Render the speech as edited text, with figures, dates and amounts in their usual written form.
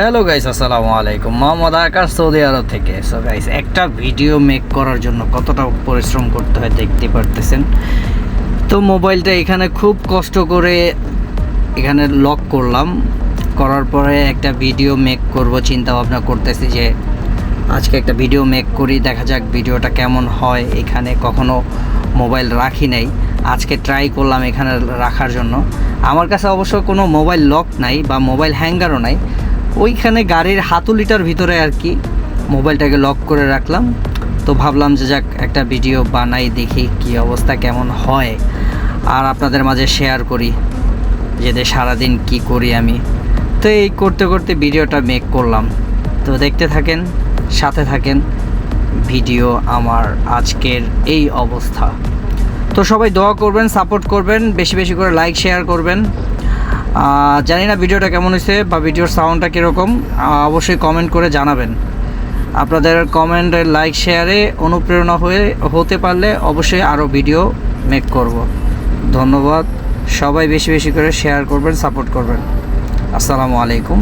Hello guys, আসসালামু আলাইকুম। মোহাম্মদ আকাশ, Saudi আরব থেকে। সো গাইস, একটা ভিডিও মেক করার জন্য কতটা পরিশ্রম করতে হয় দেখতে পারতেছেন। তো মোবাইলটা এখানে খুব কষ্ট করে এখানে লক করলাম। করার পরে একটা ভিডিও মেক করব চিন্তা ভাবনা করতেছি যে আজকে একটা ভিডিও মেক করি, দেখা যাক ভিডিওটা কেমন হয়। এখানে কখনো মোবাইল রাখি নাই, আজকে ট্রাই করলাম এখানে রাখার জন্য। আমার কাছে অবশ্য কোনো মোবাইল লক নাই বা মোবাইল হ্যাঙ্গারও নাই, ওইখানে গাড়ির হাতুলিটার ভিতরে আর কি মোবাইলটাকে লক করে রাখলাম। তো ভাবলাম যে যাক একটা ভিডিও বানাই, দেখি কি অবস্থা কেমন হয়, আর আপনাদের মাঝে শেয়ার করি যে সারাদিন কি করি আমি। তো এই করতে করতে ভিডিওটা মেক করলাম। তো দেখতে থাকেন, সাথে থাকেন, ভিডিও আমার আজকের এই অবস্থা। তো সবাই দোয়া করবেন, সাপোর্ট করবেন, বেশি বেশি করে লাইক শেয়ার করবেন। জানি না ভিডিওটা কেমন হয়েছে বা ভিডিওর সাউন্ডটা কীরকম, অবশ্যই কমেন্ট করে জানাবেন। আপনাদের কমেন্ট, লাইক, শেয়ারে অনুপ্রেরণা হতে পারলে অবশ্যই আরও ভিডিও মেক করব। ধন্যবাদ। সবাই বেশি বেশি করে শেয়ার করবেন, সাপোর্ট করবেন। আসসালামু আলাইকুম।